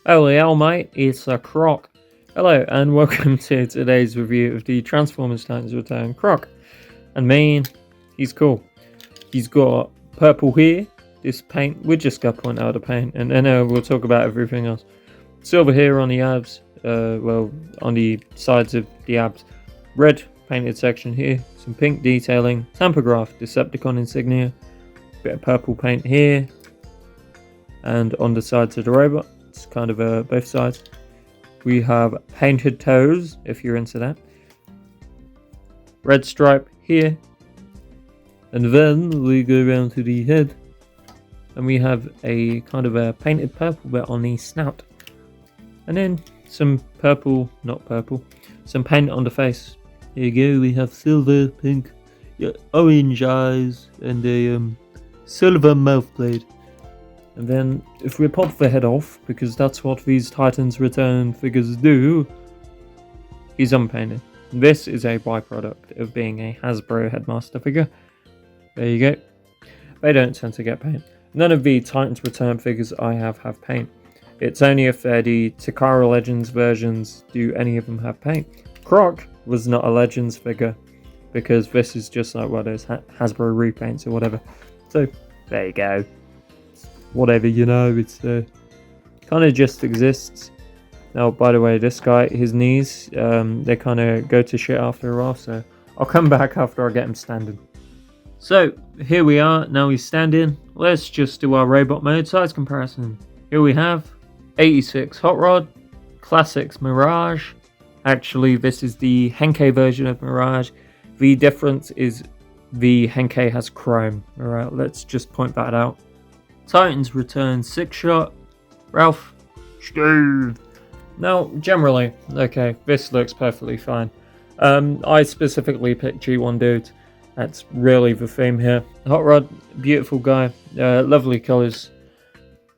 Oh yeah, mate, it's a Krok. Hello and welcome to today's review of the Transformers Titans Return Krok. And man, he's cool. He's got purple here, this paint, we're just gonna point out the paint, and then we'll talk about everything else. Silver here on the abs, well, on the sides of the abs. Red painted section here, some pink detailing, Tampograph, Decepticon insignia, bit of purple paint here, and on the sides of the robot. It's kind of both sides. We have painted toes, if you're into that. Red stripe here. And then we go around to the head. And we have a kind of a painted purple bit on the snout. And then some purple, not purple, some paint on the face. Here you go, we have silver, pink, orange eyes, and a silver mouth blade. And then, if we pop the head off, because that's what these Titans Return figures do, he's unpainted. This is a byproduct of being a Hasbro Headmaster figure. There you go. They don't tend to get paint. None of the Titans Return figures I have paint. It's only if they're the Takara Legends versions do any of them have paint. Krok was not a Legends figure, because this is just like one of those Hasbro repaints or whatever. So, there you go. Whatever, you know, it's kind of just exists. Now, by the way, this guy, his knees, they kind of go to shit after a while, so I'll come back after I get him standing. So, here we are, now he's standing. Let's just do our robot mode size comparison. Here we have 86 Hot Rod, Classics Mirage. Actually, this is the Henkei version of Mirage. The difference is the Henkei has chrome. Alright, let's just point that out. Titans Return 6-shot, Ralph, Steve. Now, generally, okay, this looks perfectly fine. I specifically picked G1 dudes. That's really the theme here. Hot Rod, beautiful guy, lovely colours.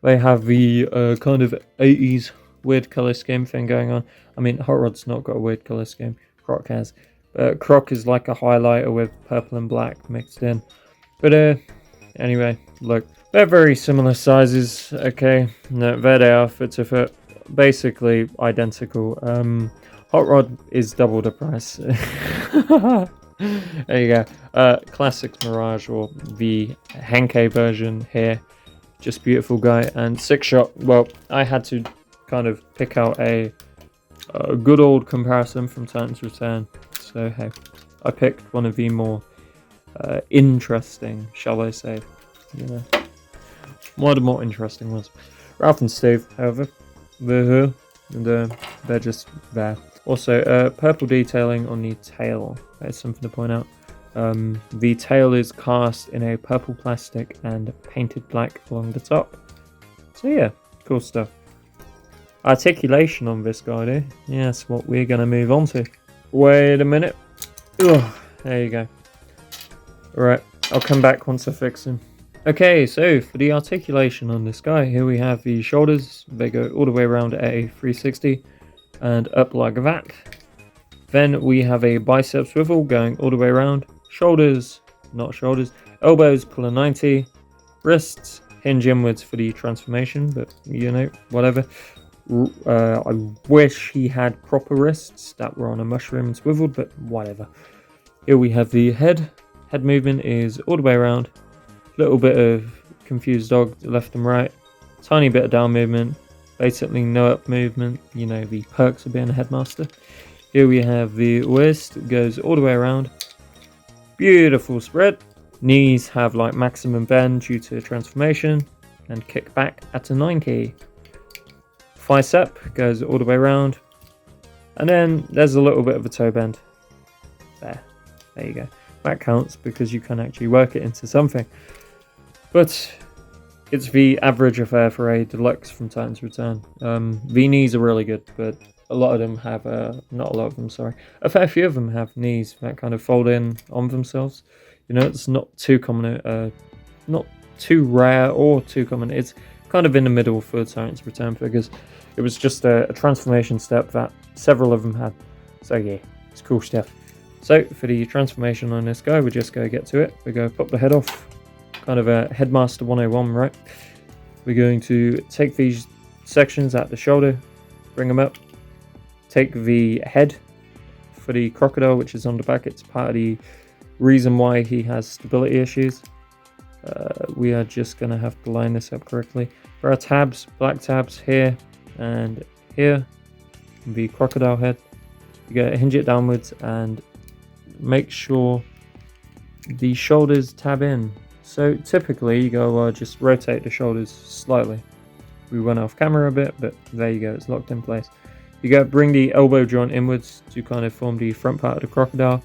They have the kind of 80s weird colour scheme thing going on. I mean, Hot Rod's not got a weird colour scheme, Krok has. Krok is like a highlighter with purple and black mixed in. But anyway, look. They're very similar sizes, okay, no, there they are, foot to foot, basically identical. Hot Rod is double the price. There you go. Classic Mirage, or the Henkei version here, just beautiful guy. And 6-shot, well, I had to kind of pick out a good old comparison from Titans Return, so hey, I picked one of the more interesting, shall I say, you know. One of the more interesting ones. Ralph and Steve, however, they're here, and they're just there. Also, purple detailing on the tail. That is something to point out. The tail is cast in a purple plastic and painted black along the top. So yeah, cool stuff. Articulation on this guy there. Yeah, that's what we're going to move on to. Wait a minute. Ugh, there you go. Alright, I'll come back once I fix him. Okay, so for the articulation on this guy, here we have the shoulders. They go all the way around at a 360 and up like that. Then we have a bicep swivel going all the way around. Shoulders, not shoulders. Elbows pull a 90. Wrists hinge inwards for the transformation, but you know, whatever. I wish he had proper wrists that were on a mushroom swiveled, but whatever. Here we have the head. Head movement is all the way around. Little bit of confused dog left and right, tiny bit of down movement, basically no up movement, you know, the perks of being a headmaster. Here we have the waist, goes all the way around, beautiful spread. Knees have like maximum bend due to transformation and kick back at a 90. Bicep goes all the way around, and then there's a little bit of a toe bend. There you go. That counts because you can actually work it into something. But it's the average affair for a Deluxe from Titans Return. The knees are really good, but a lot of them have, not a lot of them, sorry. A fair few of them have knees that kind of fold in on themselves. You know, it's not too common, not too rare or too common. It's kind of in the middle for Titans Return figures. It was just a transformation step that several of them had. So yeah, it's cool stuff. So for the transformation on this guy, we just go get to it. We go pop the head off. Kind of a Headmaster 101, right? We're going to take these sections at the shoulder, bring them up. Take the head for the crocodile, which is on the back. It's part of the reason why he has stability issues. We are just going to have to line this up correctly. For our tabs, black tabs here and here, the crocodile head. You got to hinge it downwards and make sure the shoulders tab in. So typically you go just rotate the shoulders slightly. We went off camera a bit, but there you go, it's locked in place. You got to bring the elbow joint inwards to kind of form the front part of the crocodile.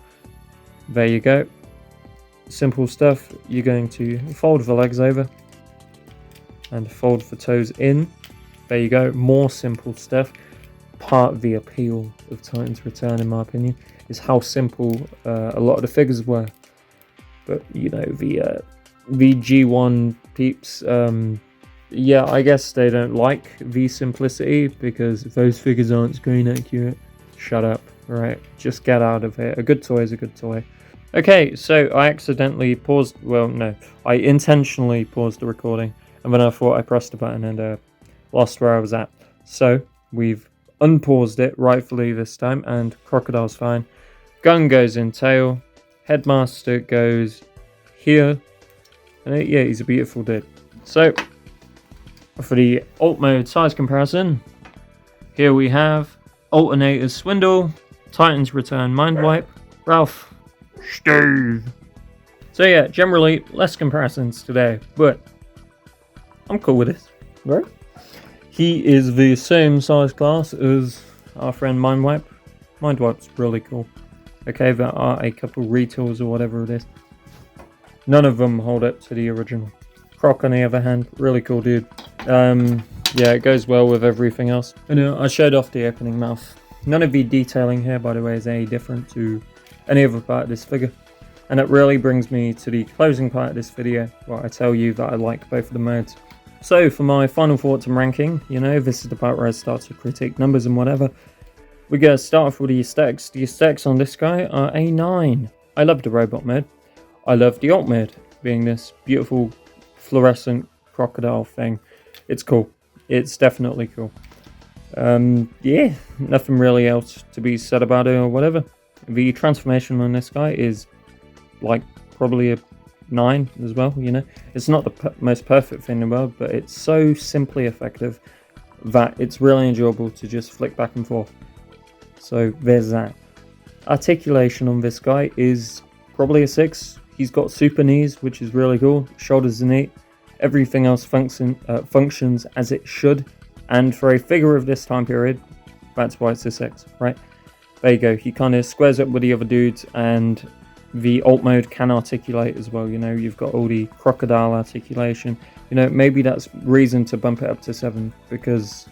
There you go. Simple stuff. You're going to fold the legs over and fold the toes in. There you go. More simple stuff. Part of the appeal of Titan's Return, in my opinion, is how simple a lot of the figures were. But you know, the G1 peeps, yeah, I guess they don't like the simplicity because those figures aren't screen accurate. Shut up, right? Just get out of here. A good toy is a good toy. Okay, so I accidentally paused, well, no, I intentionally paused the recording, and then I thought I pressed the button and lost where I was at. So, we've unpaused it rightfully this time, and Crocodile's fine. Gun goes in tail, Headmaster goes here, and yeah, he's a beautiful dude. So, for the alt mode size comparison, here we have Alternator's Swindle, Titan's Return Mind Wipe, Ralph, Steve. So yeah, generally less comparisons today, but I'm cool with this, right? He is the same size class as our friend Mind Wipe. Mind Wipe's really cool. Okay, there are a couple retails or whatever it is. None of them hold up to the original. Krok, on the other hand, really cool dude. Yeah, it goes well with everything else. And I showed off the opening mouth. None of the detailing here, by the way, is any different to any other part of this figure. And it really brings me to the closing part of this video, where I tell you that I like both of the modes. So for my final thoughts and ranking, you know, this is the part where I start to critique numbers and whatever. We're going to start off with the aesthetics. The aesthetics on this guy are a 9. I love the robot mode. I love the alt mode, being this beautiful fluorescent crocodile thing. It's cool. It's definitely cool. Yeah, nothing really else to be said about it or whatever. The transformation on this guy is like probably a 9 as well, you know. It's not the most perfect thing in the world, but it's so simply effective that it's really enjoyable to just flick back and forth. So there's that. Articulation on this guy is probably a 6. He's got super knees, which is really cool. Shoulders are neat. Everything else functions as it should. And for a figure of this time period, that's why it's a 6, right? There you go. He kind of squares up with the other dudes, and the alt mode can articulate as well. You know, you've got all the crocodile articulation. You know, maybe that's reason to bump it up to 7, because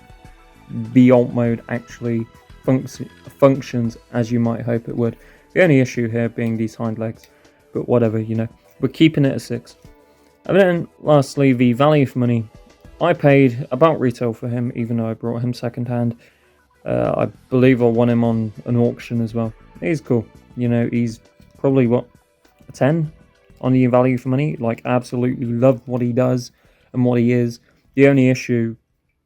the alt mode actually functions as you might hope it would. The only issue here being these hind legs, but whatever, you know. We're keeping it at 6. And then, lastly, the value for money. I paid about retail for him, even though I brought him second hand. I believe I won him on an auction as well. He's cool. You know, he's probably, what, a 10 on the value for money. Like, absolutely love what he does and what he is. The only issue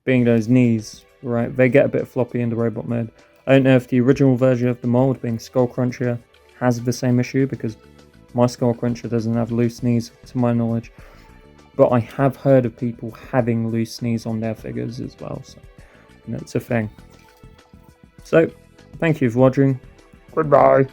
being those knees, right? They get a bit floppy in the robot mode. I don't know if the original version of the mold, being Skull Cruncher, has the same issue, because my Skull Cruncher doesn't have loose knees, to my knowledge. But I have heard of people having loose knees on their figures as well. So, you know, it's a thing. So, thank you for watching. Goodbye.